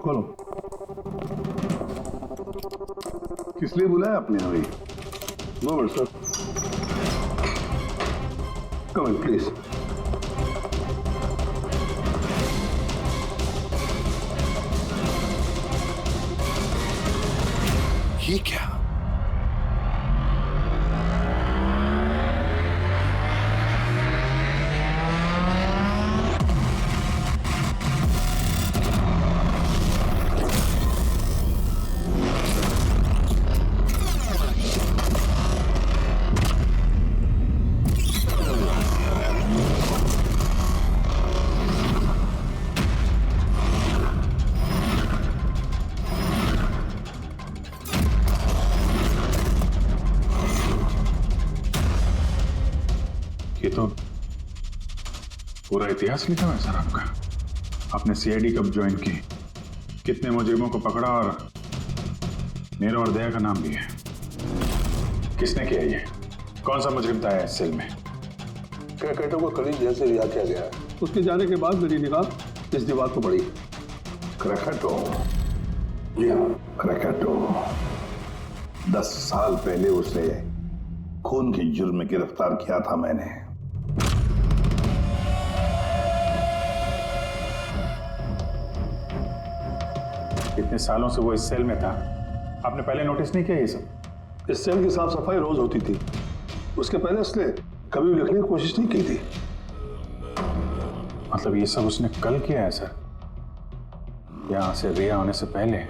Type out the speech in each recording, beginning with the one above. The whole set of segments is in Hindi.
खोलो। किस लिए बुलाया आपने अभी? No sir, come in please. ये क्या? ये तो पूरा इतिहास लिखा हुआ है सर आपका। आपने सीआईडी कब ज्वाइन की, कितने मुजरिमों को पकड़ा और मेरा और दया का नाम भी है। किसने किया ये? कौन सा मुजरिम था इस सेल में? क्रैकेटो को कल जेल से रिहा किया गया है। उसके जाने के बाद मेरी निगाह इस दीवार को पड़ी। क्रैकेटो, जी हाँ क्रैकेटो। 10 साल पहले उसे खून के जुर्म में गिरफ्तार किया था मैंने। इतने सालों से वो इस सेल में था, आपने पहले नोटिस नहीं किया ये सब? इस सेल की साफ सफाई रोज होती थी। उसके पहले उसने कभी भी लिखने की कोशिश नहीं की थी। मतलब ये सब उसने कल किया है सर, यहां से रिहा होने से पहले?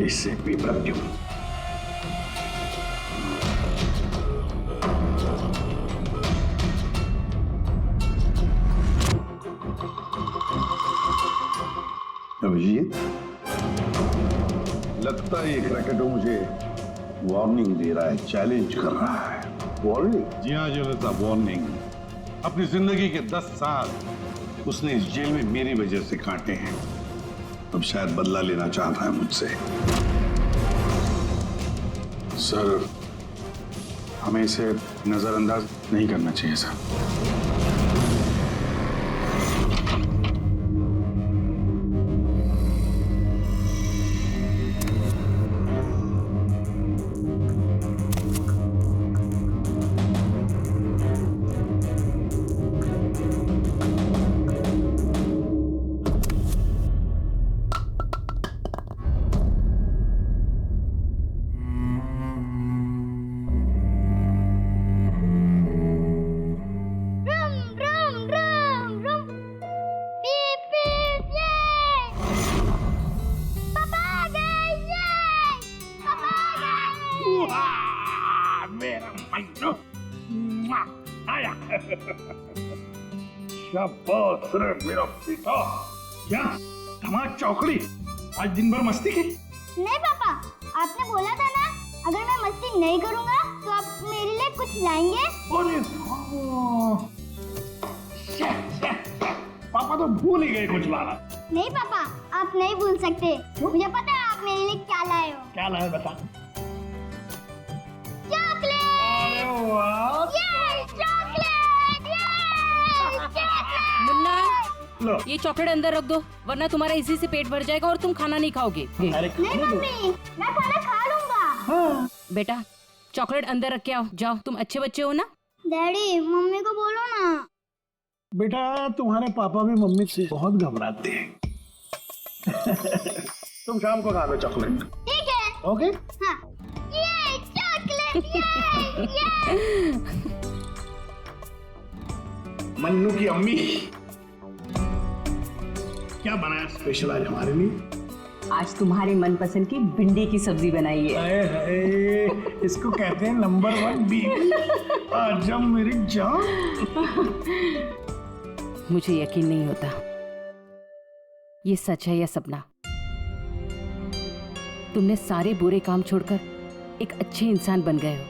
इससे पेपर क्यों? अभिजीत, लगता है ये क्रैकेटो मुझे वार्निंग दे रहा है, चैलेंज कर रहा है। वार्निंग? जी हाँ जेलर साहब, वार्निंग। अपनी जिंदगी के 10 साल उसने इस जेल में मेरी वजह से काटे हैं। अब शायद बदला लेना चाहता है मुझसे। सर, हमें इसे नजरअंदाज नहीं करना चाहिए सर। शाबाश रे मेरा बेटा। क्या धमाक चौकड़ी, आज दिन भर मस्ती की? नहीं पापा, आपने बोला था ना अगर मैं मस्ती नहीं करूंगा तो आप मेरे लिए कुछ लाएंगे। अरे पापा तो भूल ही गए कुछ लाना। नहीं पापा, आप नहीं भूल सकते। मुझे पता है आप मेरे लिए क्या लाए हो। क्या लाए बता। चॉकलेट। अरे वाह, ये चॉकलेट, मुन्ना, लो। ये चॉकलेट अंदर रख दो, वरना तुम्हारा इसी से पेट भर जाएगा और तुम खाना नहीं खाओगे। अरे नहीं मम्मी, मैं खाना खा लूंगा। हाँ। बेटा, चॉकलेट अंदर रख के आओ। जाओ, तुम अच्छे बच्चे हो ना। डैडी, मम्मी को बोलो ना। बेटा, तुम्हारे पापा भी मम्मी से बहुत घबराते हैं। तुम शाम को खा लो चॉकलेट। ठीक है। ओके? हाँ। ये चॉकलेट, ये। मन्नू की अम्मी, क्या बनाया स्पेशल आज हमारे लिए? आज तुम्हारी मनपसंद की भिंडी की सब्जी बनाई है। हाय हाय, इसको कहते हैं नंबर 1 बीवी। आज जब मेरी जान। मुझे यकीन नहीं होता ये सच है या सपना। तुमने सारे बुरे काम छोड़कर एक अच्छे इंसान बन गए हो।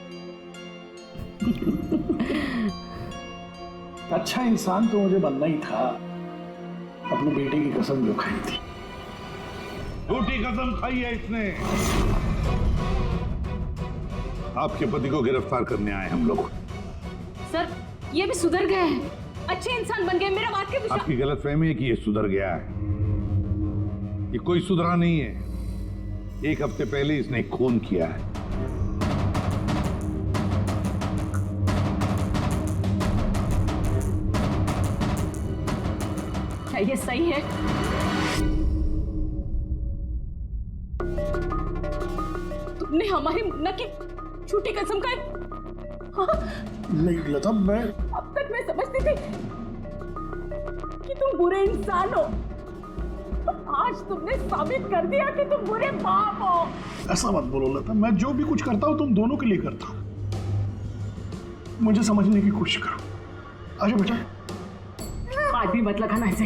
अच्छा इंसान तो मुझे बनना ही था, अपने बेटे की कसम जो खाई थी। झूठी कसम खाई है इसने। आपके पति को गिरफ्तार करने आए हम लोग। सर ये भी सुधर गए हैं, अच्छे इंसान बन गए, मेरा वाक्य विश्वास। आपकी गलतफहमी है कि ये सुधर गया है। ये कोई सुधरा नहीं है। 1 हफ्ते पहले इसने खून किया है। क्या ये सही है? तुमने हमारी मुन्ना की झूठी कसम खाई। हाँ? नहीं लता, मैं अब तक मैं समझती थी कि तुम बुरे इंसान हो, आज तुमने साबित कर दिया कि तुम बुरे बाप हो। ऐसा मत बोलो लता, मैं जो भी कुछ करता हूँ तुम दोनों के लिए करता हूँ। मुझे समझने की कोशिश करो। आजा बेटा। आज भी मत लगाना ऐसे।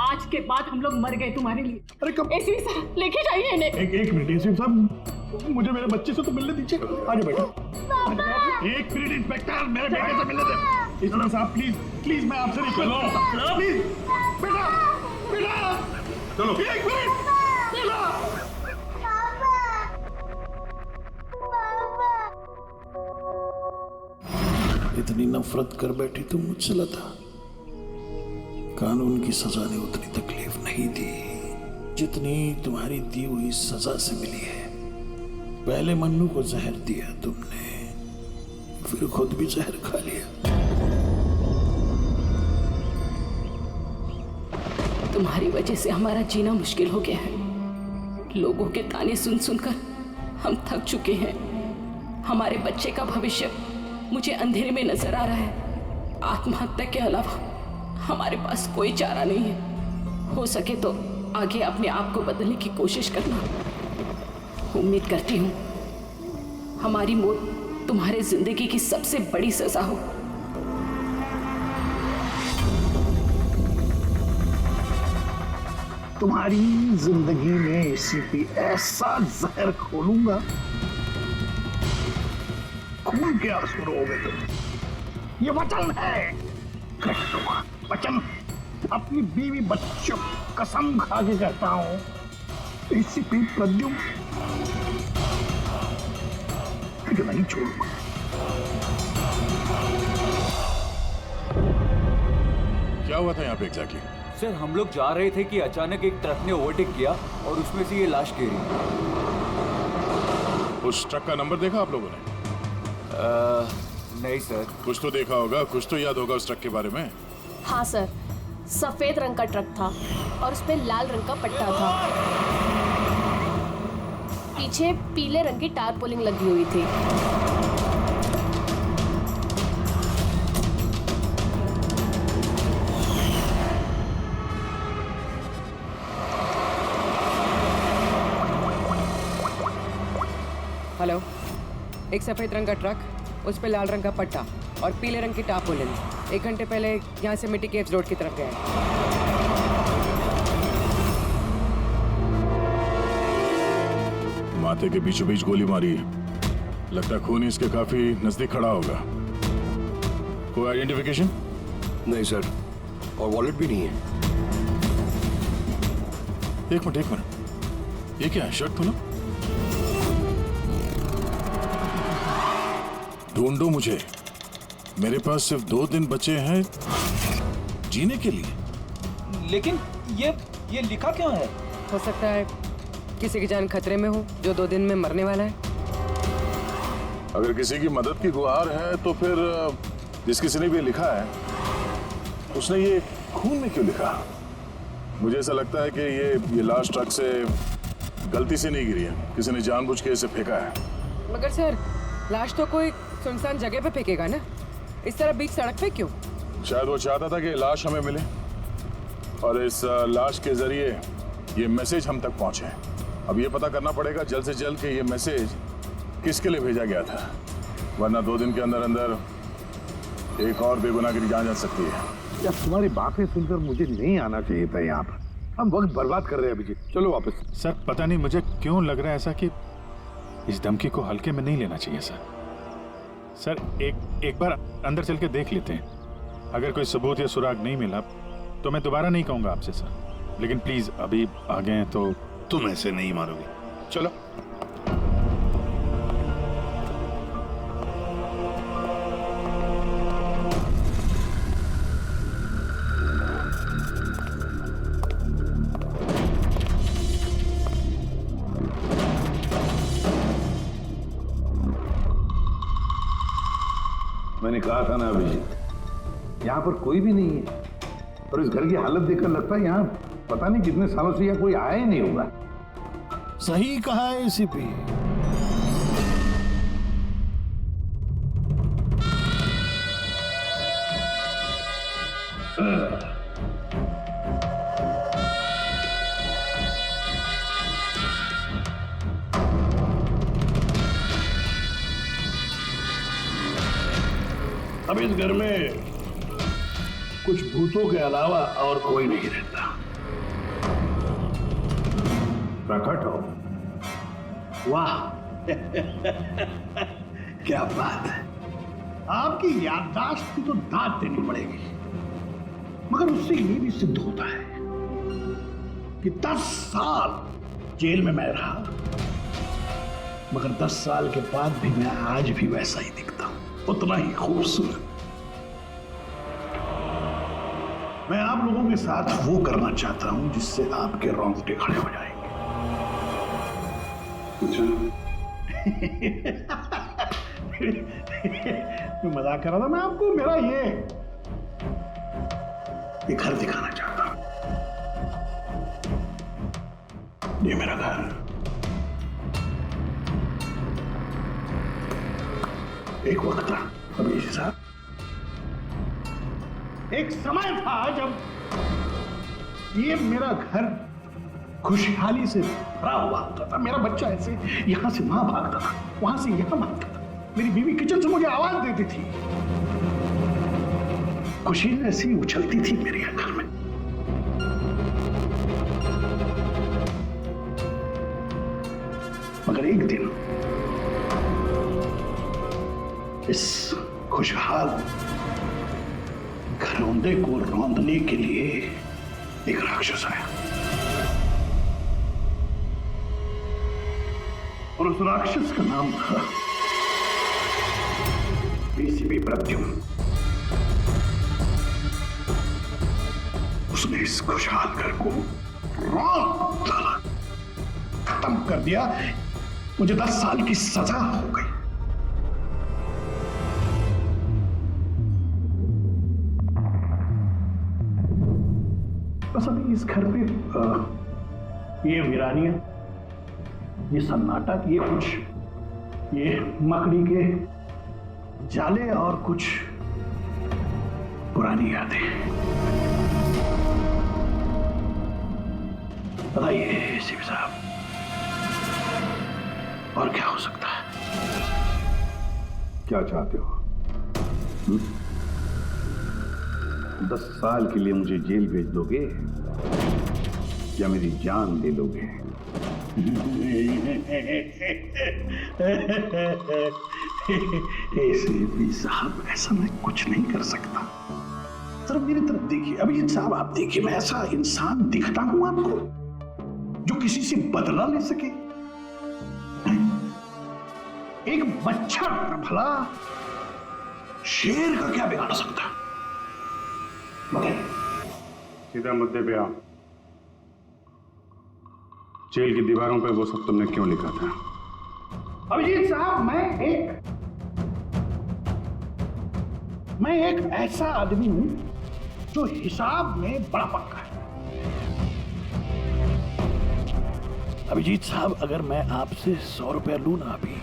आज के बाद हम लोग मर गए तुम्हारे लिए। अरे कब? एसीपी साहब लेके जाइए इन्हें। एक मिनट एसीपी साहब, मुझे मेरे बच्चे से तो मिलने दीजिए। आजा बेटा। एक मिनट इंस्पेक्टर, मेरे बेटे से मिलने दे। एसीपी साहब प्लीज प्लीज, मैं आपसे रिक्वेस्ट करता हूं प्लीज। बेटा बेटा चलो। एक मिनट बेटा। इतनी नफरत कर बैठी तुम मुझसे लता। कानून की सजा ने उतनी तकलीफ नहीं दी जितनी तुम्हारी दी हुई सजा से मिली है। पहले मन्नू को जहर दिया तुमने, फिर खुद भी जहर खा लिया। तुम्हारी वजह से हमारा जीना मुश्किल हो गया है। लोगों के ताने सुन सुनकर हम थक चुके हैं। हमारे बच्चे का भविष्य मुझे अंधेरे में नजर आ रहा है। आत्महत्या के अलावा हमारे पास कोई चारा नहीं है। हो सके तो आगे अपने आप को बदलने की कोशिश करना। उम्मीद करती हूँ हमारी मौत तुम्हारे जिंदगी की सबसे बड़ी सजा हो। तुम्हारी जिंदगी में एसीपी ऐसा जहर खोलूंगा, खून के आंसू रोगे तुम। ये वचन है, वचन। अपनी बीवी बच्चों कसम खा के कहता हूं एसीपी प्रद्युम्न नहीं छोड़ूंगा। क्या हुआ था यहाँ पे एग्जैक्टली? सर हम लोग जा रहे थे कि अचानक एक ट्रक ने ओवरटेक किया और उसमें से ये लाश गिरी। उस ट्रक का नंबर देखा आप लोगों ने? नहीं सर। कुछ तो देखा होगा, कुछ तो याद होगा उस ट्रक के बारे में। हाँ सर, सफेद रंग का ट्रक था और उस पे लाल रंग का पट्टा था। पीछे पीले रंग की टारपोलिंग लगी हुई थी। हेलो, एक सफेद रंग का ट्रक, उस पे लाल रंग का पट्टा और पीले रंग की टारपोलिन 1 घंटे पहले यहाँ से मिट्टी केव्स रोड की तरफ गए। माथे के बीचों बीच गोली मारी है। लगता खून इसके काफी नजदीक खड़ा होगा। कोई आइडेंटिफिकेशन? नहीं सर, और वॉलेट भी नहीं है। एक मिनट, ये क्या है? शर्ट खोलो, ढूंढो मुझे। मेरे पास सिर्फ 2 दिन बचे हैं जीने के लिए। लेकिन ये लिखा क्यों है? हो सकता है किसी की जान खतरे में हो जो 2 दिन में मरने वाला है। अगर किसी की मदद की गुहार है तो फिर जिस किसी ने भी लिखा है उसने ये खून में क्यों लिखा? मुझे ऐसा लगता है कि ये लाश ट्रक से गलती से नहीं गिरी है, किसी ने जानबूझ के इसे फेंका है। मगर सर लाश तो कोई सुनसान जगह पे फेंकेगा ना, इस तरह बीच सड़क पे क्यों? शायद वो चाहता था कि लाश हमें मिले और इस लाश के जरिए ये मैसेज हम तक पहुंचे। अब ये पता करना पड़ेगा जल्द से जल्द कि ये मैसेज किसके लिए भेजा गया था, वरना 2 दिन के अंदर अंदर एक और बेगुनाह की जान जा सकती है। यार तुम्हारी बातें सुनकर मुझे नहीं आना चाहिए था यहाँ पर। हम वक्त बर्बाद कर रहे हैं अभिजीत, चलो वापस। सर पता नहीं मुझे क्यों लग रहा है ऐसा कि इस धमकी को हल्के में नहीं लेना चाहिए सर। एक बार अंदर चल के देख लेते हैं। अगर कोई सबूत या सुराग नहीं मिला तो मैं दोबारा नहीं कहूंगा आपसे सर, लेकिन प्लीज अभी आ गए हैं तो। तुम ऐसे नहीं मारोगे। चलो। मैंने कहा था ना अभिजीत, यहां पर कोई भी नहीं है, और इस घर की हालत देखकर लगता है यहां पता नहीं कितने सालों से यहाँ कोई आया ही नहीं होगा। सही कहा है एसीपी। अब इस घर में कुछ भूतों के अलावा और कोई नहीं रहता। प्रकट हो। वाह क्या बात है। आपकी याददाश्त की तो दाद देनी पड़ेगी, मगर उससे ये भी सिद्ध होता है कि 10 साल जेल में मैं रहा, मगर 10 साल के बाद भी मैं आज भी वैसा ही दिखता हूं, उतना ही खूबसूरत। मैं आप लोगों के साथ वो करना चाहता हूं जिससे आपके रोंगटे खड़े हो जाएंगे। मैं मजाक कर रहा था। मैं आपको मेरा ये घर दिखाना चाहता हूं। ये मेरा घर, एक वक्त था अभी साहब, एक समय था जब ये मेरा घर खुशहाली से भरा हुआ होता था। मेरा बच्चा ऐसे यहां से वहां भागता था, वहां से यहां भागता था। मेरी बीवी किचन से मुझे आवाज देती थी, खुशी ऐसी उछलती थी मेरे घर में। मगर एक दिन इस खुशहाल घरौंदे को रौंदने के लिए एक राक्षस आया, और उस राक्षस का नाम था एसीपी प्रद्युम्न। उसने इस खुशहाल घर को रौंद डाला, खत्म कर दिया। मुझे 10 साल की सजा हो गई। बस अभी इस घर पे ये वीरानियां, ये सन्नाटा, ये कुछ ये मकड़ी के जाले और कुछ पुरानी यादें। बताइए एसीपी साहब, और क्या हो सकता है? क्या चाहते हो? 10 साल के लिए मुझे जेल भेज दोगे या मेरी जान ले लोगे? एसीपी साहब, ऐसा मैं कुछ नहीं कर सकता। सिर्फ मेरी तरफ देखिए। अभिजीत साहब, आप देखिए, मैं ऐसा इंसान दिखता हूं आपको जो किसी से बदला ले सके? एक बच्चा भला शेर का क्या बिगाड़ सकता है? सीधा मुद्दे पे आओ। जेल की दीवारों पे वो सब तुमने क्यों लिखा था? अभिजीत साहब, मैं एक ऐसा आदमी हूं जो हिसाब में बड़ा पक्का है। अभिजीत साहब, अगर मैं आपसे 100 रुपया लूं ना अभी,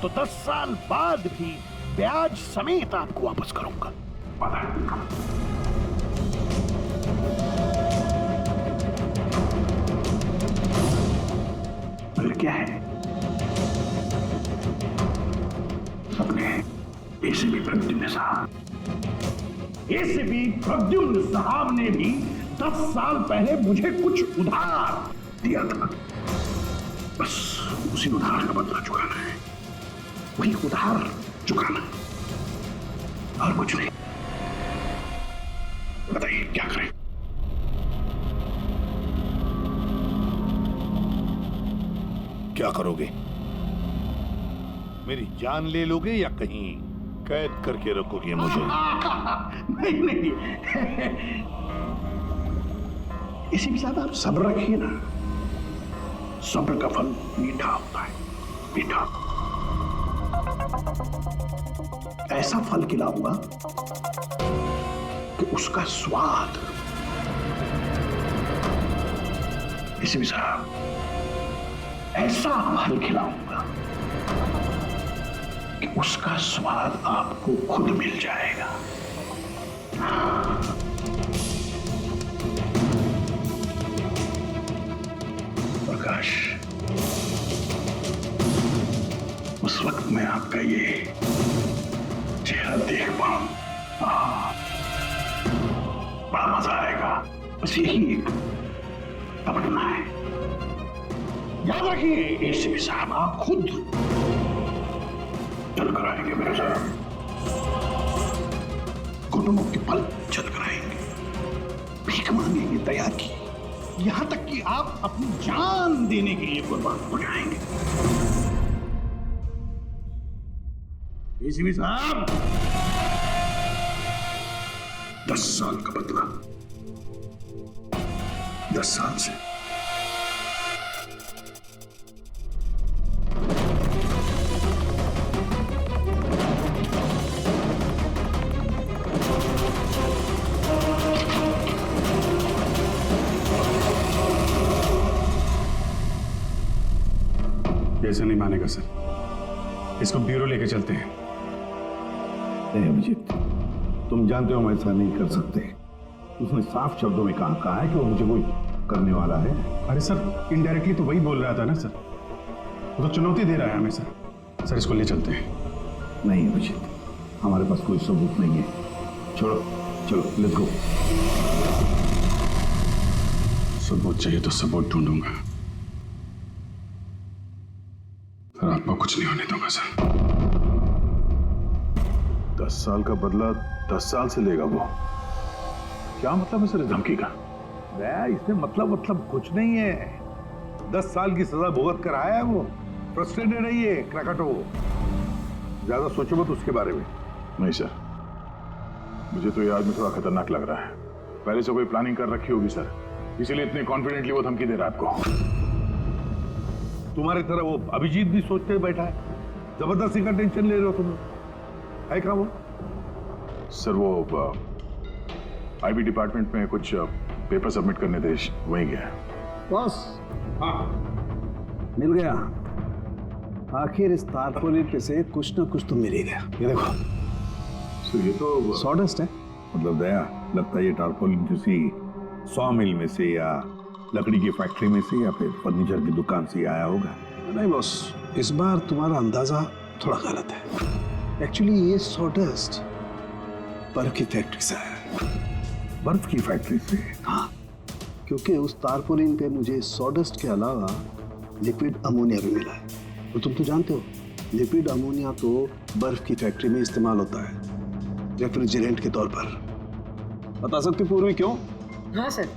तो 10 साल बाद भी ब्याज समेत आपको वापस करूंगा। मगर क्या है, अपने एसीपी प्रद्युम्न साहब ने भी 10 साल पहले मुझे कुछ उधार दिया था। बस उसी उधार का बदला चुकाना है, वही उधार चुकाना, और कुछ नहीं। क्या करें? क्या करोगे? मेरी जान ले लोगे या कहीं कैद करके रखोगे मुझे? नहीं नहीं, इसी के साथ आप सब्र रखिए ना, सब्र का फल मीठा होता है, मीठा। ऐसा फल खिलाऊंगा कि उसका स्वाद, इसी साहब ऐसा फल खिलाऊंगा कि उसका स्वाद आपको खुद मिल जाएगा। प्रकाश, उस वक्त मैं आपका ये चेहरा देख पाऊं, बड़ा मजा आएगा। बस यही एक तमन्ना है। याद रखिए एसीपी साहब, आप खुद चल कर आएंगे मेरे साथ, घुटनों के पल चल कर आएंगे, भीख मांगेंगे दया की, यहां तक कि आप अपनी जान देने के लिए कुर्बान हो जाएंगे। एसीपी साहब, 10 साल का बदला, 10 साल से। ऐसा नहीं मानेगा सर, इसको ब्यूरो लेके चलते हैं। नहीं अभिजीत, तुम जानते हो हम ऐसा नहीं कर सकते। उसने साफ शब्दों में कहा है कि वो मुझे कोई करने वाला है। अरे सर, इनडायरेक्टली तो वही बोल रहा था ना सर, वो तो चुनौती दे रहा है हमें सर। सर इसको ले चलते हैं। नहीं अभिजीत, हमारे पास कोई सबूत नहीं है। छोड़ो, चलो लेट्स गो। सबूत चाहिए तो सबूत ढूंढूंगा, सर आपको कुछ नहीं होने दूंगा सर। 10 साल का बदला 10 साल से लेगा वो? क्या मतलब है सर इस धमकी का? इसमें मतलब कुछ नहीं है। 10 साल की सजा भुगत कर आया है वो। फ्रस्ट्रेटेड है ये क्रैकाटो। ज्यादा सोचो मत उसके बारे में। नहीं सर, मुझे तो ये आदमी थोड़ा खतरनाक लग रहा है। पहले से कोई प्लानिंग कर रखी होगी सर, इसीलिए इतने कॉन्फिडेंटली वो धमकी दे रहा है आपको। तुम्हारी तरह वो अभिजीत भी सोचते बैठा है। जबरदस्ती का टेंशन ले रहे हो तुम। है क्या वो? सर वो आईबी डिपार्टमेंट में कुछ पेपर सबमिट करने थे, वहीं गया। बॉस, हाँ मिल गया। आखिर इस तारपोलिन पे से कुछ ना कुछ तो मिल ही गया। ये देखो सर, ये तो सॉडस्ट है। मतलब दया, लगता है ये टारपोलिन किसी सॉ मिल में से या लकड़ी की फैक्ट्री में से या फिर फर्नीचर की दुकान से आया होगा। नहीं बॉस, इस बार तुम्हारा अंदाजा थोड़ा गलत है। एक्चुअली ये सॉडस्ट बर्फ की फैक्ट्री से है। बर्फ की फैक्ट्री से? हाँ, क्योंकि उस तारपोलिन पे मुझे सॉडस्ट के अलावा लिक्विड अमोनिया भी मिला है। और तुम तो जानते हो, लिक्विड अमोनिया तो बर्फ की फैक्ट्री में इस्तेमाल होता है रेफ्रिजरेंट के तौर पर। बता सकती पूर्वी क्यों? हाँ सर,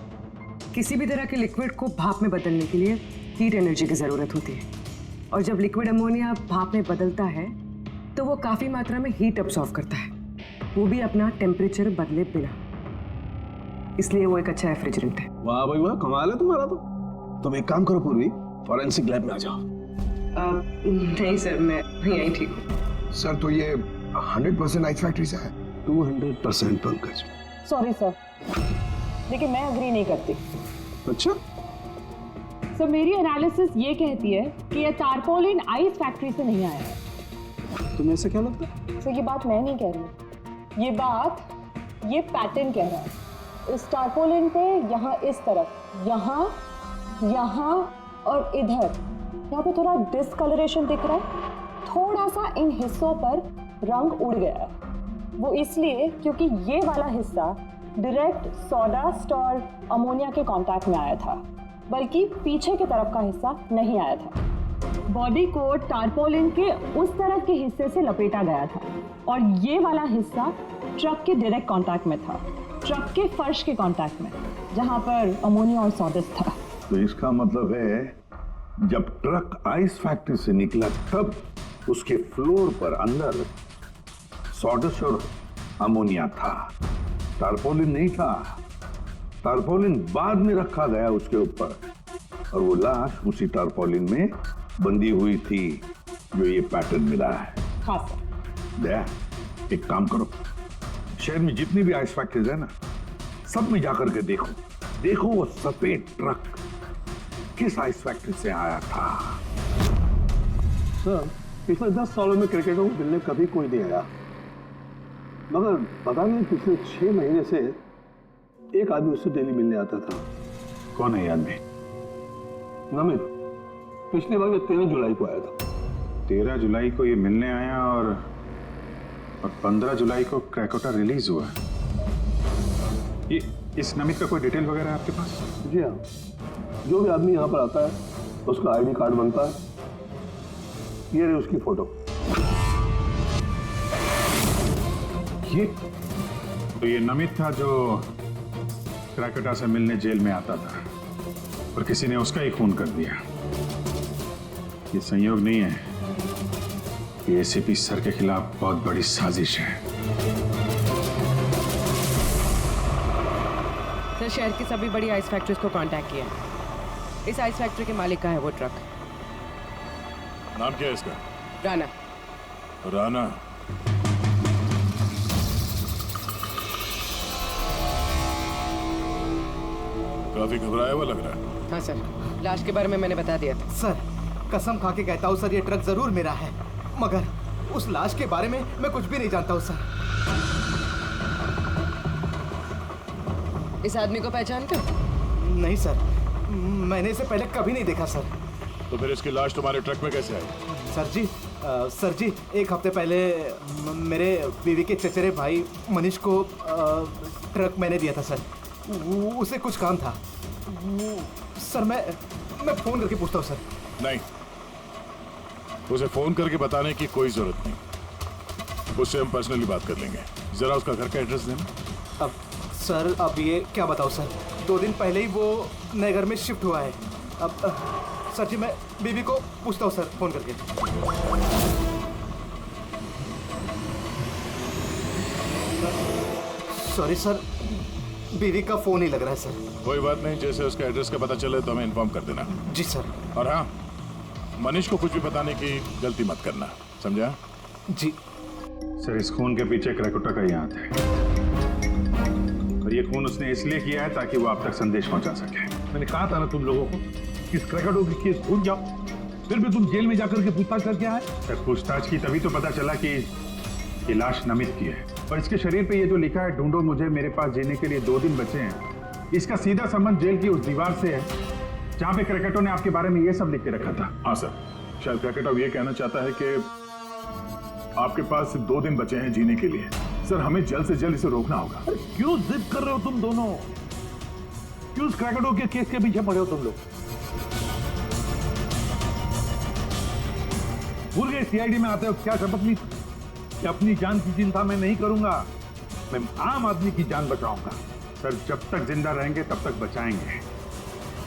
किसी भी तरह के लिक्विड को भाप में बदलने के लिए हीट एनर्जी की ज़रूरत होती है, और जब लिक्विड अमोनिया भाप में बदलता है तो वो काफ़ी मात्रा में हीट अब्सॉर्ब करता है, वो भी अपना टेम्परेचर बदले बिना। इसलिए वो एक अच्छा रेफ्रिजरेंट है। वाह भाई वाह, कमाल है तुम्हारा तो। तुम एक काम करो पूर्वी, फॉरेंसिक लैब में आ जाओ। नहीं सर, मैं यहीं ठीक हूँ। सर तो ये 100% आइस फैक्ट्री से है? 200% पंकज। सॉरी सर, लेकिन मैं अग्री नहीं करती। अच्छा? सर मेरी एनालिसिस ये कहती है कि ये तारपोलिन आइस फैक्ट्री से नहीं आया है। तुम्हें ऐसे क्या लगता है? सर ये बात मैं नहीं कह रही, ये बात ये पैटर्न कह रहा है। इस तारपोलिन पे यहाँ इस तरफ, यहाँ, यहाँ और इधर, यहाँ पे थोड़ा डिसकलरेशन दिख रहा है। थोड़ा सा इन हिस्सों पर रंग उड़ गया है। वो इसलिए क्योंकि ये वाला हिस्सा डायरेक्ट सॉडास्ट और अमोनिया के कांटेक्ट में आया था, बल्कि पीछे की तरफ का हिस्सा नहीं आया था। बॉडी को टारपोलिन के उस तरफ के हिस्से से लपेटा गया था और ये वाला हिस्सा ट्रक के डायरेक्ट कांटेक्ट में था। ट्रक के फर्श के कांटेक्ट में, जहां पर अमोनिया और सॉडस्ट था। तो इसका मतलब है जब ट्रक आइस फैक्ट्री से निकला तब उसके फ्लोर पर अंदर सॉडस्ट और अमोनिया था, टारपोलिन नहीं था। टारपोलिन बाद में रखा गया उसके ऊपर और वो लाश उसी टारपोलिन में बंधी हुई थी जो ये पैटर्न मिला है। हाँ सर। दया, एक काम करो, शहर में जितनी भी आइस फैक्ट्रीज है ना, सब में जाकर के देखो वो सफेद ट्रक किस आइस फैक्ट्री से आया था। सर, पिछले 10 सालों में क्रिकेटरों को मिलने कभी कोई नहीं आया, मगर पता नहीं पिछले 6 महीने से एक आदमी उससे डेली मिलने आता था। कौन है ये आदमी? नमित, पिछली बार 13 जुलाई को आया था। 13 जुलाई को ये मिलने आया और 15 जुलाई को क्रैकोटा रिलीज हुआ। ये इस नमित का कोई डिटेल वगैरह है आपके पास? जी हाँ, जो भी आदमी यहाँ पर आता है उसका आईडी कार्ड बनता है। ये रही उसकी फोटो। ये नमित था जो क्रैकोटा से मिलने जेल में आता था और किसी ने उसका ही खून कर दिया। ये संयोग नहीं है, ये एसीपी सर के खिलाफ बहुत बड़ी साजिश है। सर, शहर की सभी बड़ी आइस फैक्ट्रीज को कांटेक्ट किया। इस आइस फैक्ट्री के मालिक का है वो ट्रक। नाम क्या है इसका? राणा। राणा। काफी घबराया हुआ लग रहा है। हाँ सर, लाश के बारे में मैंने बता दिया था। सर, कसम खा के कहता हूँ सर, ये ट्रक जरूर मेरा है, मगर उस लाश के बारे में मैं कुछ भी नहीं जानता हूँ सर। इस आदमी को पहचानते हो? नहीं सर, मैंने इसे पहले कभी नहीं देखा सर। तो फिर इसकी लाश तुम्हारे ट्रक में कैसे आई? सर जी, एक हफ्ते पहले मेरे बीवी के चचेरे भाई मनीष को ट्रक मैंने दिया था सर। उसे कुछ काम था सर। मैं फोन करके पूछता हूँ सर। नहीं, उसे फोन करके बताने की कोई जरूरत नहीं, उससे हम पर्सनली बात कर लेंगे। जरा उसका घर का एड्रेस देना। अब सर, अब ये क्या बताओ सर, 2 दिन पहले ही वो नए घर में शिफ्ट हुआ है। अब सर जी, मैं बीवी को पूछता हूँ सर फोन करके। सॉरी सर, बीवी का फोन ही लग रहा है सर। कोई बात नहीं, जैसे उसका एड्रेस का पता चले तो हमें इन्फॉर्म कर देना। जी सर। और हाँ, मनीष को कुछ भी बताने की गलती मत करना, समझा? जी सर, इस खून के पीछे क्रैकोटा का ही हाथ है और ये खून उसने इसलिए किया है ताकि वो आप तक संदेश पहुंचा सके। मैंने कहा था ना तुम लोगों को, इस क्रैकोटा की केस भूल जाओ, फिर भी तुम जेल में जाकर के पूछताछ करके आए। सर, पूछताछ की तभी तो पता चला कि ये लाश नमित की है और इसके शरीर पे ये जो लिखा है, ढूंढो मुझे, मेरे पास जीने के लिए 2 दिन बचे हैं, इसका सीधा संबंध जेल की उस दीवार से है जहां पे क्रैकोटा ने आपके बारे में ये सब लिख के रखा था। हाँ सर, शायद क्रैकोटा ये कहना चाहता है कि आपके पास सिर्फ 2 दिन बचे हैं जीने के लिए। सर, हमें जल्द से जल्द इसे रोकना होगा। अरे क्यों जिद कर रहे हो तुम दोनों? क्यों उस क्रैकोटा के केस के पीछे पड़े हो तुम लोग? भूल गए सीआईडी में आते हो क्या शपथ ली कि अपनी जान की चिंता मैं नहीं करूंगा, मैं आम आदमी की जान बचाऊंगा। सर, जब तक जिंदा रहेंगे तब तक बचाएंगे,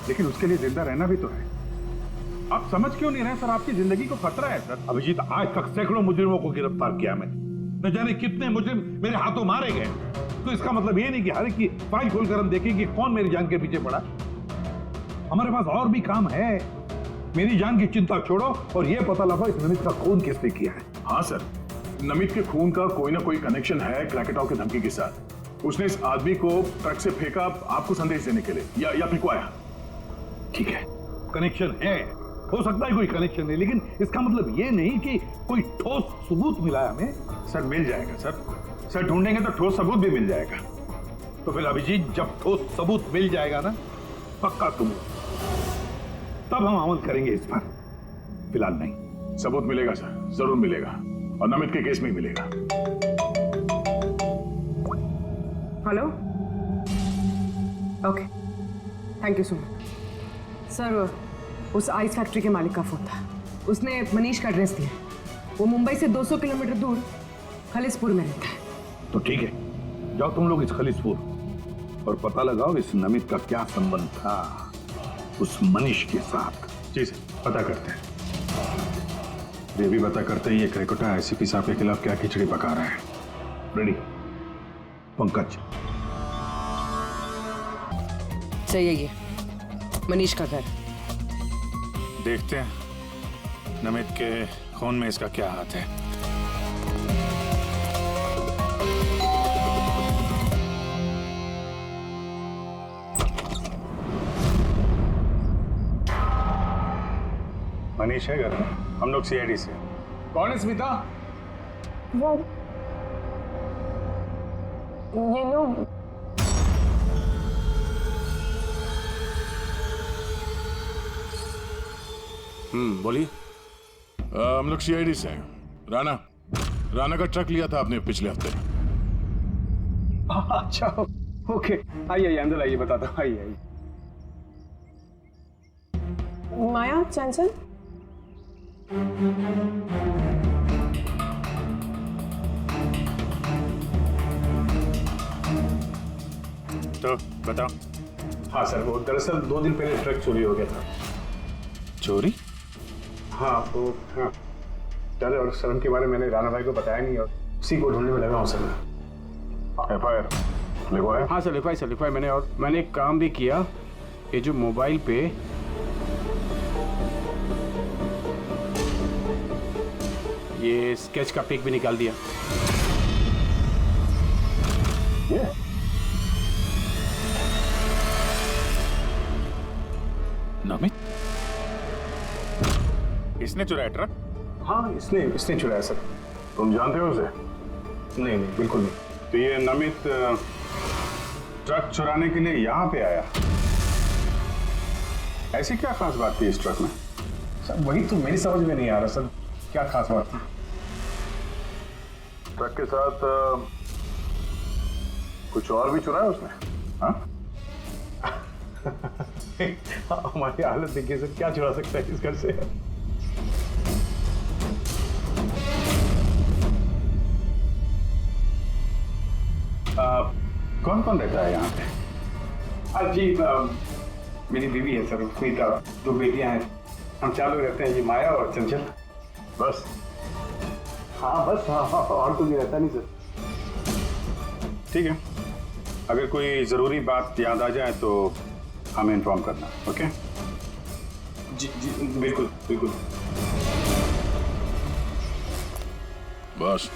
लेकिन उसके लिए जिंदा रहना भी तो है। आप समझ क्यों नहीं रहे सर? आपकी जिंदगी को खतरा है सर। अभिजीत, आज तक सैकड़ों मुजरिमों को गिरफ्तार किया मैंने, न जाने कितने मुजरिम मेरे हाथों मारे गए। तो इसका मतलब ये नहीं कि हर एक की फाइल खोलकर हम देखें कि कौन मेरी जान के पीछे पड़ा। हमारे पास और भी काम है। मेरी जान की चिंता छोड़ो और ये पता लगाओ इस नमित का खून किसने किया है। हाँ सर, नमित के खून का कोई ना कोई कनेक्शन है क्रैकोटा की धमकी के साथ। उसने इस आदमी को ट्रक से फेंका आपको संदेश देने के लिए, या फिर ठीक है, कनेक्शन है, हो सकता है कोई कनेक्शन है, लेकिन इसका मतलब ये नहीं कि कोई ठोस सबूत मिला है हमें। सर, मिल जाएगा सर। सर, ढूंढेंगे तो ठोस सबूत भी मिल जाएगा। तो फिर अभिजीत, जब ठोस सबूत मिल जाएगा ना, पक्का तुम, तब हम अमल करेंगे इस पर, फिलहाल नहीं। सबूत मिलेगा सर, जरूर मिलेगा, और नमित के केस में ही मिलेगा। Hello, okay, thank you so much. Sir, उस आइस फैक्ट्री के मालिक का फोन था, उसने मनीष का एड्रेस दिया। वो मुंबई से 200 किलोमीटर दूर खलिसपुर में रहता है। तो ठीक है, जाओ तुम लोग इस खलिसपुर और पता लगाओ इस नमित का क्या संबंध था उस मनीष के साथ। जी सर, पता करते हैं। ये भी पता करते हैं ये क्रिकेटर आईसीपी साहब के खिलाफ क्या खिचड़ी पका रहा है। रेडी पंकज। सही है, ये मनीष का घर। देखते हैं नमित के खून में इसका क्या हाथ है। मनीष है घर में, हम लोग सीआईडी से। कौन है स्मिता? वो ये लोग बोलिए। हम लोग सीआईडी से हैं। राणा का ट्रक लिया था आपने पिछले हफ्ते। अच्छा, ओके, आइए अंदर आइए, बताता हूँ, आइए। माया चंचल। तो बताओ। हाँ सर, वो दरअसल 2 दिन पहले ट्रक चोरी हो गया था। चोरी? हाँ, तो हाँ डर और शर्म के बारे में मैंने राणा भाई को बताया नहीं और उसी को ढूंढने में लगा हूँ सर। एफआईआर लिखवाया? हाँ सर, लिखवाया मैंने, और मैंने एक काम भी किया। ये जो मोबाइल पे ये स्केच का पिक भी निकाल दिया। नमित इसने चुराया ट्रक? हाँ, इसने चुराया सर। तुम जानते हो उसे? नहीं, बिल्कुल नहीं। तो ये नमित ट्रक चुराने के लिए यहाँ पे आया। ऐसी क्या खास बात थी इस ट्रक में? सर वही तो मेरी समझ में नहीं आ रहा सर, क्या खास बात थी? ट्रक के साथ कुछ और भी चुराया उसने? हाँ? हमारी हालत देखिए सर, क्या चुरा सकता है इस घर से? कौन कौन रहता है यहाँ पे? जी, मेरी बीवी है सर, स्मिता, 2 बेटियां हैं। हम 4 लोग रहते हैं, ये माया और चंचल। बस? हाँ बस, हाँ, और कोई रहता नहीं सर। ठीक है, अगर कोई जरूरी बात याद आ जाए तो हमें इन्फॉर्म करना। ओके? जी बिल्कुल बिल्कुल। बस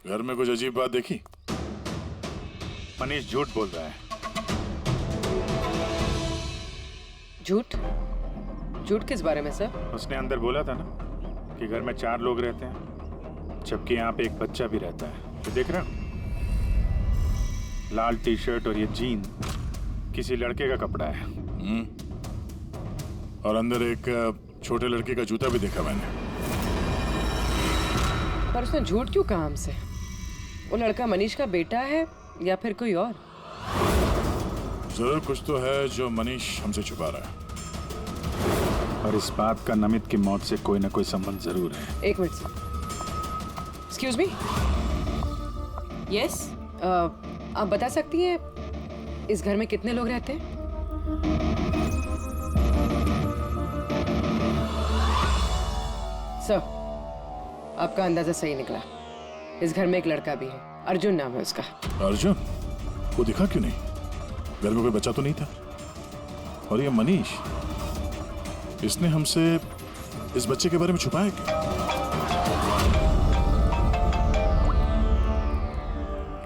घर में कुछ अजीब बात देखी? मनीष झूठ बोल रहा है। झूठ किस बारे में सर? उसने अंदर बोला था ना कि घर में 4 लोग रहते हैं, जबकि यहाँ पे एक बच्चा भी रहता है। तो देख रहे हो, लाल टी शर्ट और ये जीन किसी लड़के का कपड़ा है। और अंदर एक छोटे लड़के का जूता भी देखा मैंने। पर उसने झूठ क्यों कहा हमसे? वो लड़का मनीष का बेटा है या फिर कोई और? जरूर कुछ तो है जो मनीष हमसे छुपा रहा है। और इस बात का नमित की मौत से कोई ना कोई संबंध जरूर है। एक minute sir, excuse me. Yes, आप बता सकती हैं इस घर में कितने लोग रहते हैं? सर, आपका अंदाजा सही निकला। इस घर में एक लड़का भी है, अर्जुन नाम है उसका। अर्जुन? वो दिखा क्यों नहीं? घर में कोई बच्चा तो नहीं था? और ये मनीष, इसने हमसे इस बच्चे के बारे में छुपाया क्या?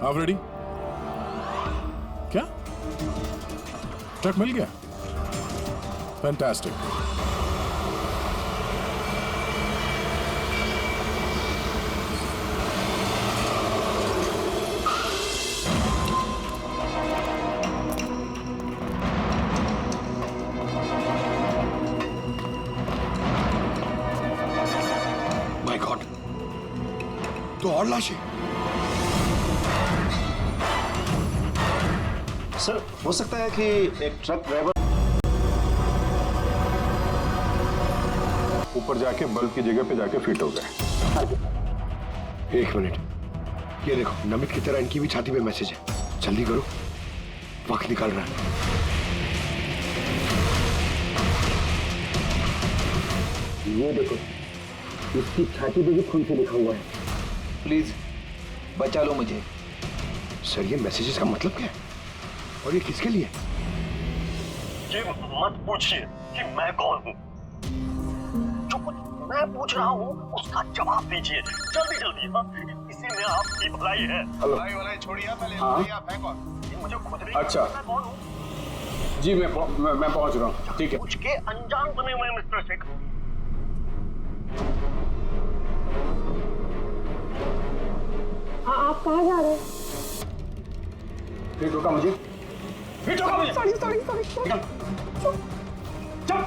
आप रेडी? क्या ट्रक मिल गया? फैंटास्टिक। माय गॉड, तो और लाशें। सर हो सकता है कि एक ट्रक ड्राइवर ऊपर जाके बल्ब की जगह पे जाके फिट हो गए। 1 मिनट, ये देखो, नमित की तरह इनकी भी छाती पे मैसेज है। जल्दी करो, वक्त निकल रहा है। ये देखो, इसकी छाती पे भी खून से लिखा हुआ है। प्लीज बचा लो मुझे। सर, ये मैसेजेस का मतलब क्या है और ये किसके लिए? ये मत पूछिए कि मैं कौन हूँ। जो कुछ मैं पूछ रहा हूँ उसका जवाब दीजिए जल्दी जल्दी। हाँ, इसी में आपकी भलाई है। भलाई छोड़िए, पहले आप हैं कौन? मुझे खुद नहीं अच्छा, मैं कौन हूँ। जी मैं पहुंच रहा हूँ। ठीक है। पूछ के अनजान बने हुए मिस्टर शेख। आप कहाँ जा रहे हैं? फिर रोका मुझे। सॉरी। चल।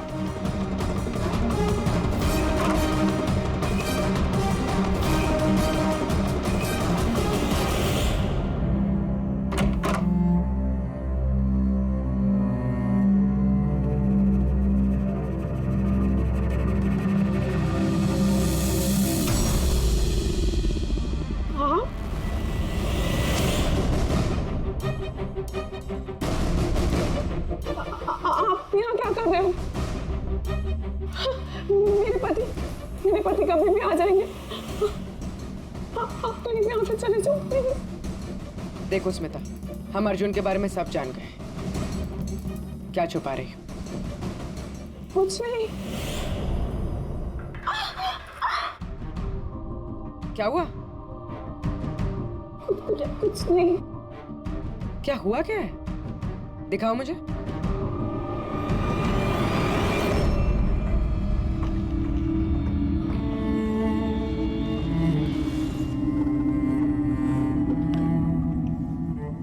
मेरे पति कभी भी आ जाएंगे। आप तो यहाँ से चले जाओ प्लीज। देखो स्मिता, हम अर्जुन के बारे में सब जान गए। क्या छुपा रही हो? कुछ नहीं। क्या हुआ? कुछ नहीं। क्या हुआ? क्या है? दिखाओ मुझे।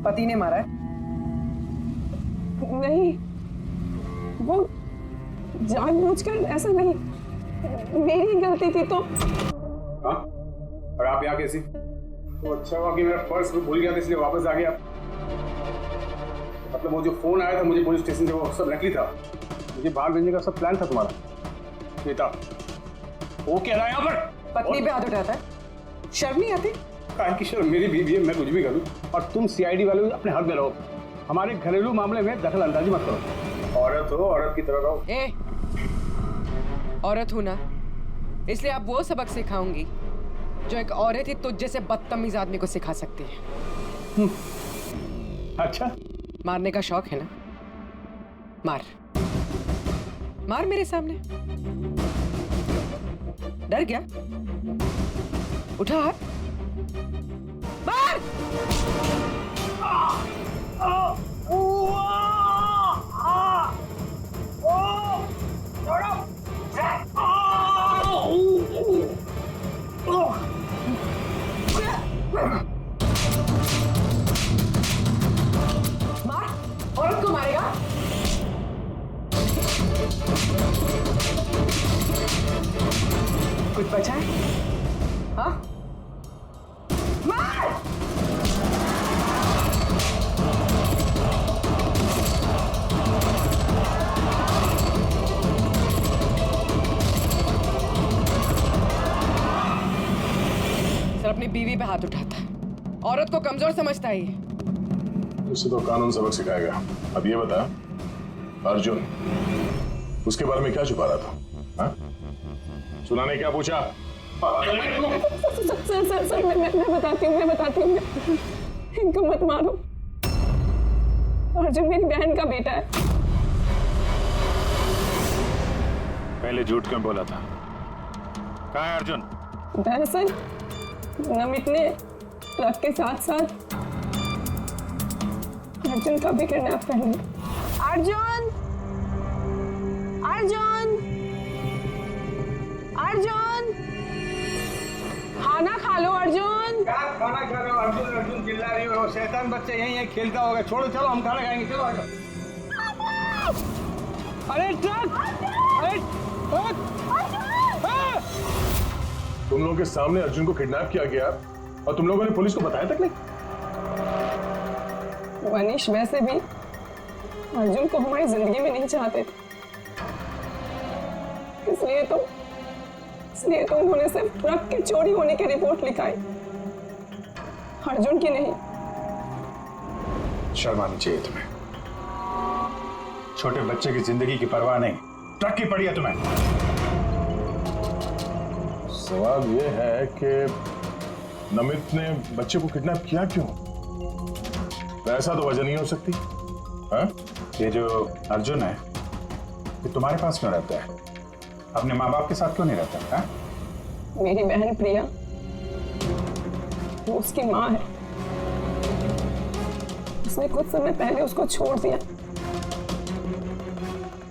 पति ने मारा है? नहीं, वो जानबूझकर ऐसा नहीं, मेरी गलती थी। तो हाँ? और आप यहाँ कैसी? तो अच्छा हुआ कि मेरा पर्स भूल गया था इसलिए वापस आ गया। मतलब वो जो फोन आया था मुझे पुलिस स्टेशन से, वो सब नकली था। मुझे बाहर भेजने का सब प्लान था तुम्हारा। बेटा वो कह रहा है यहाँ पर पत्नी पे हाथ उठाता है? शर्म नहीं आती? काहे की शर्म? मेरी बीवी है, मैं कुछ भी करूं। और तुम सीआईडी वाले अपने हद में रहो। हमारे घरेलू मामले में दखल अंदाजी मत करो। औरत हो, औरत की तरह रहो। औरत हूं ना, इसलिए आप वो सबक सिखाऊंगी जो एक औरत ही तुझ जैसे बदतमीज आदमी को सिखा सकती है। अच्छा, मारने का शौक है ना? मार मार मेरे सामने। डर गया? उठा हाथ, मार। मार, औरत को मारेगा? कुछ बचा है? हाँ? मार! सर अपनी बीवी पे हाथ उठाता है, औरत को कमजोर समझता है ये। उसे तो कानून सबक सिखाएगा। अब ये बता, अर्जुन उसके बारे में क्या छुपा रहा था? हाँ? सुना ने क्या पूछा? सर मैं बताती हूँ। इनको मत मारो। अर्जुन मेरी बहन का बेटा है। पहले झूठ क्यों बोला था? कहाँ है अर्जुन? दरअसल नमित ने ट्रक के साथ साथ अर्जुन का भी किडनैप कर लिया। अर्जुन! खाना खा लो अर्जुन। क्या खाना खा रहे हो? अर्जुन चिल्ला रही हो। शैतान बच्चे यहीं खेलता होगा। छोड़ो, चलो हम खाना खाएंगे। चलो आ जाओ। अरे ट्रक! अरे तुम लोगों के सामने अर्जुन को किडनैप किया गया और तुम लोगों ने पुलिस को बताया तक नहीं? मनीष वैसे भी अर्जुन को हमारी जिंदगी में नहीं चाहते थे, इसलिए तो उन्होंने सिर्फ ट्रक के चोरी होने की रिपोर्ट लिखाई। अर्जुन की नहीं। शर्म आनी चाहिए तुम्हें। छोटे बच्चे की जिंदगी की परवाह नहीं, ट्रक की पड़ी है तुम्हें। सवाल ये है कि नमित ने बच्चे को किडनैप किया क्यों? ऐसा तो वजह नहीं हो सकती। हाँ? ये जो अर्जुन है ये तुम्हारे पास क्यों रहता है? अपने माँ बाप के साथ क्यों नहीं रहता है? मेरी बहन प्रिया, वो उसकी माँ है। उसने कुछ समय पहले उसको छोड़ दिया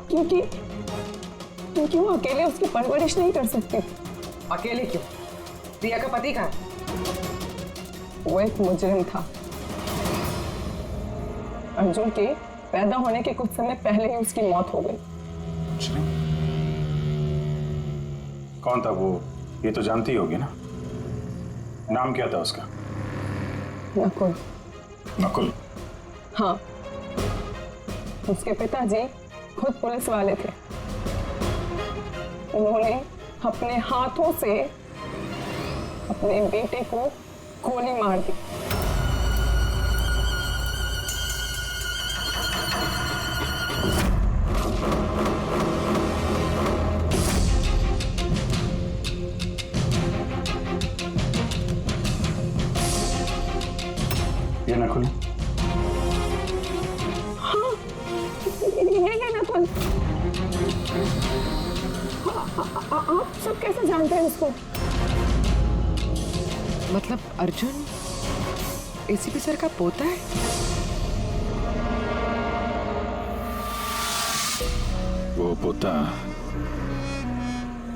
क्योंकि वो अकेले उसकी परवरिश नहीं कर सकती। अकेले क्यों? प्रिया का पति कहाँ है? वो एक मुजरिम था। अर्जुन के पैदा होने के कुछ समय पहले ही उसकी मौत हो गई। कौन था वो? ये तो जानती होगी ना। नाम क्या था उसका? नकुल। नकुल? हाँ, उसके पिताजी खुद पुलिस वाले थे। उन्होंने अपने हाथों से अपने बेटे को गोली मार दी। ये नकुल? हाँ, ये नकुल। आप सब कैसे जानते हैं उसको? मतलब अर्जुन एसीपी सर का पोता है? वो पोता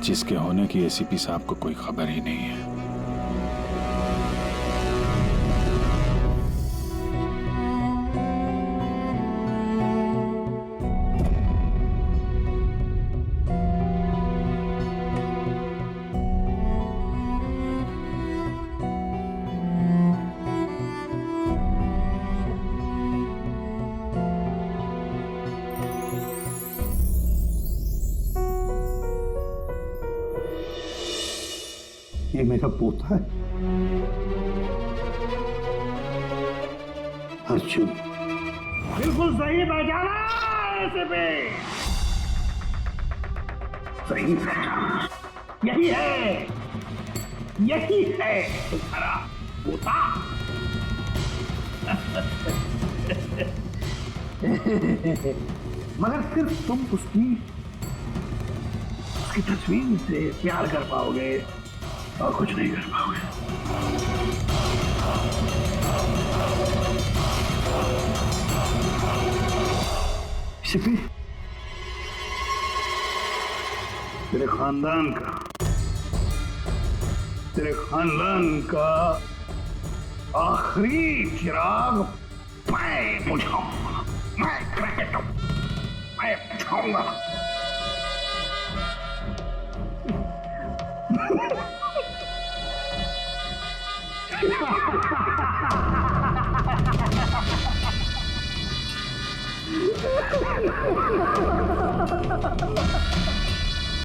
जिसके होने की एसीपी साहब को कोई खबर ही नहीं है। ये मेरा पोता है अर्जुन। बिल्कुल सही पहचाना एसीपी। सही पहचाना। यही है तुम्हारा पोता। मगर सिर्फ तुम उसकी तस्वीर से प्यार कर पाओगे और कुछ नहीं कर पाओगे। सिपी, तेरे खानदान का आखिरी चिराग मैं बुझाऊंगा। मैं क्रैकेट हूं, मैं बुझाऊंगा। Ha ha ha ha!